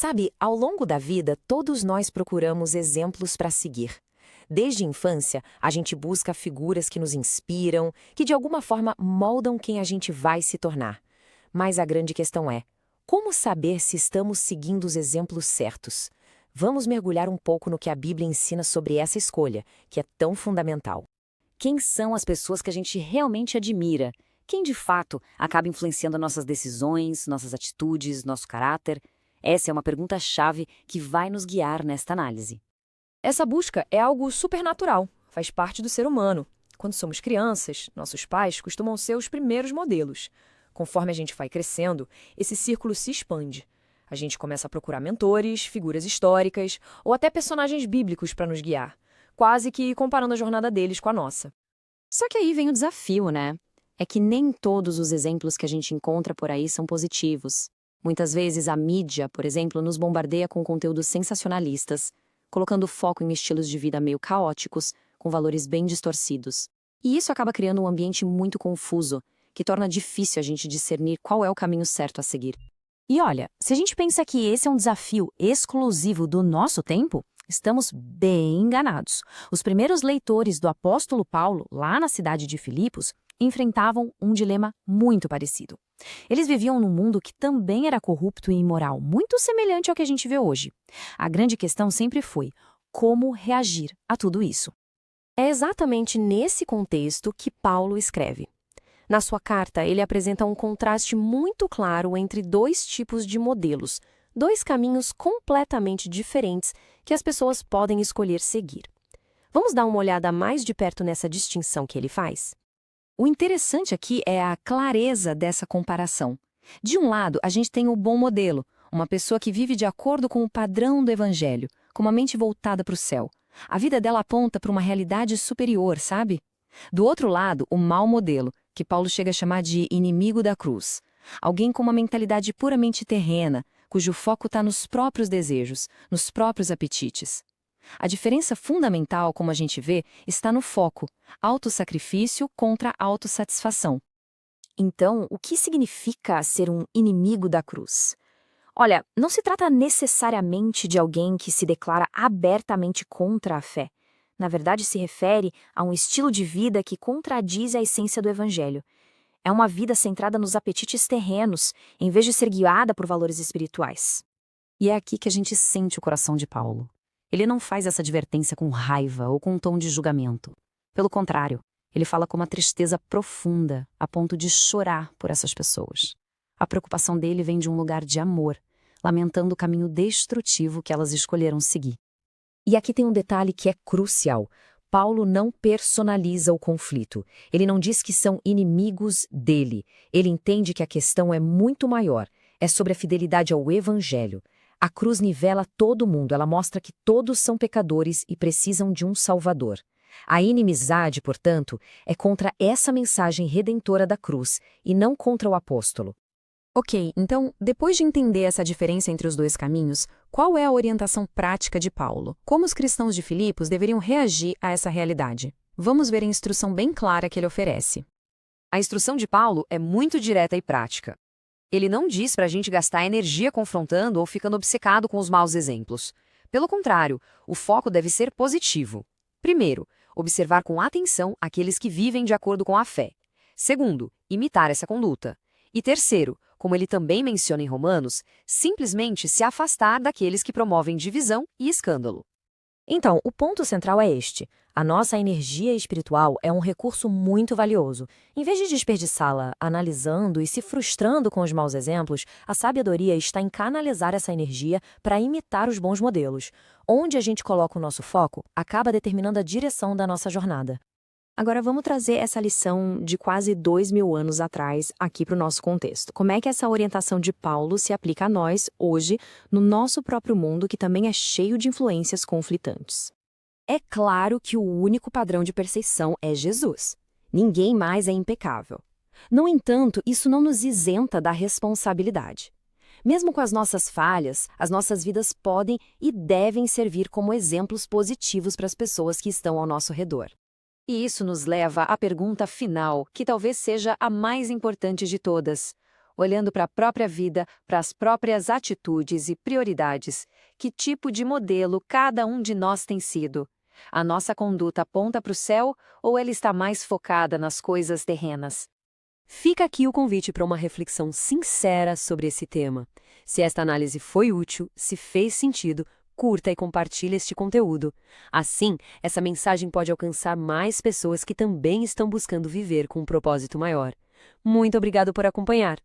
Sabe, ao longo da vida, todos nós procuramos exemplos para seguir. Desde a infância, a gente busca figuras que nos inspiram, que de alguma forma moldam quem a gente vai se tornar. Mas a grande questão é: como saber se estamos seguindo os exemplos certos? Vamos mergulhar um pouco no que a Bíblia ensina sobre essa escolha, que é tão fundamental. Quem são as pessoas que a gente realmente admira? Quem, de fato, acaba influenciando nossas decisões, nossas atitudes, nosso caráter? Essa é uma pergunta-chave que vai nos guiar nesta análise. Essa busca é algo supernatural, faz parte do ser humano. Quando somos crianças, nossos pais costumam ser os primeiros modelos. Conforme a gente vai crescendo, esse círculo se expande. A gente começa a procurar mentores, figuras históricas ou até personagens bíblicos para nos guiar, quase que comparando a jornada deles com a nossa. Só que aí vem o desafio, né? É que nem todos os exemplos que a gente encontra por aí são positivos. Muitas vezes a mídia, por exemplo, nos bombardeia com conteúdos sensacionalistas, colocando foco em estilos de vida meio caóticos, com valores bem distorcidos. E isso acaba criando um ambiente muito confuso, que torna difícil a gente discernir qual é o caminho certo a seguir. E olha, se a gente pensa que esse é um desafio exclusivo do nosso tempo, estamos bem enganados. Os primeiros leitores do apóstolo Paulo, lá na cidade de Filipos, enfrentavam um dilema muito parecido. Eles viviam num mundo que também era corrupto e imoral, muito semelhante ao que a gente vê hoje. A grande questão sempre foi como reagir a tudo isso. É exatamente nesse contexto que Paulo escreve. Na sua carta, ele apresenta um contraste muito claro entre dois tipos de modelos, dois caminhos completamente diferentes que as pessoas podem escolher seguir. Vamos dar uma olhada mais de perto nessa distinção que ele faz? O interessante aqui é a clareza dessa comparação. De um lado, a gente tem o bom modelo, uma pessoa que vive de acordo com o padrão do evangelho, com uma mente voltada para o céu. A vida dela aponta para uma realidade superior, sabe? Do outro lado, o mau modelo, que Paulo chega a chamar de inimigo da cruz. Alguém com uma mentalidade puramente terrena, cujo foco está nos próprios desejos, nos próprios apetites. A diferença fundamental, como a gente vê, está no foco: autossacrifício contra autossatisfação. Então, o que significa ser um inimigo da cruz? Olha, não se trata necessariamente de alguém que se declara abertamente contra a fé. Na verdade, se refere a um estilo de vida que contradiz a essência do Evangelho. É uma vida centrada nos apetites terrenos, em vez de ser guiada por valores espirituais. E é aqui que a gente sente o coração de Paulo. Ele não faz essa advertência com raiva ou com um tom de julgamento. Pelo contrário, ele fala com uma tristeza profunda, a ponto de chorar por essas pessoas. A preocupação dele vem de um lugar de amor, lamentando o caminho destrutivo que elas escolheram seguir. E aqui tem um detalhe que é crucial. Paulo não personaliza o conflito. Ele não diz que são inimigos dele. Ele entende que a questão é muito maior. É sobre a fidelidade ao Evangelho. A cruz nivela todo mundo. Ela mostra que todos são pecadores e precisam de um Salvador. A inimizade, portanto, é contra essa mensagem redentora da cruz e não contra o apóstolo. Ok, então, depois de entender essa diferença entre os dois caminhos, qual é a orientação prática de Paulo? Como os cristãos de Filipos deveriam reagir a essa realidade? Vamos ver a instrução bem clara que ele oferece. A instrução de Paulo é muito direta e prática. Ele não diz para a gente gastar energia confrontando ou ficando obcecado com os maus exemplos. Pelo contrário, o foco deve ser positivo. Primeiro, observar com atenção aqueles que vivem de acordo com a fé. Segundo, imitar essa conduta. E terceiro, como ele também menciona em Romanos, simplesmente se afastar daqueles que promovem divisão e escândalo. Então, o ponto central é este. A nossa energia espiritual é um recurso muito valioso. Em vez de desperdiçá-la analisando e se frustrando com os maus exemplos, a sabedoria está em canalizar essa energia para imitar os bons modelos. Onde a gente coloca o nosso foco, acaba determinando a direção da nossa jornada. Agora vamos trazer essa lição de quase 2000 anos atrás aqui para o nosso contexto. Como é que essa orientação de Paulo se aplica a nós, hoje, no nosso próprio mundo que também é cheio de influências conflitantes? É claro que o único padrão de perfeição é Jesus. Ninguém mais é impecável. No entanto, isso não nos isenta da responsabilidade. Mesmo com as nossas falhas, as nossas vidas podem e devem servir como exemplos positivos para as pessoas que estão ao nosso redor. E isso nos leva à pergunta final, que talvez seja a mais importante de todas. olhando para a própria vida, para as próprias atitudes e prioridades. Que tipo de modelo cada um de nós tem sido? A nossa conduta aponta para o céu ou ela está mais focada nas coisas terrenas? Fica aqui o convite para uma reflexão sincera sobre esse tema. Se esta análise foi útil, se fez sentido, curta e compartilhe este conteúdo. Assim, essa mensagem pode alcançar mais pessoas que também estão buscando viver com um propósito maior. Muito obrigado por acompanhar.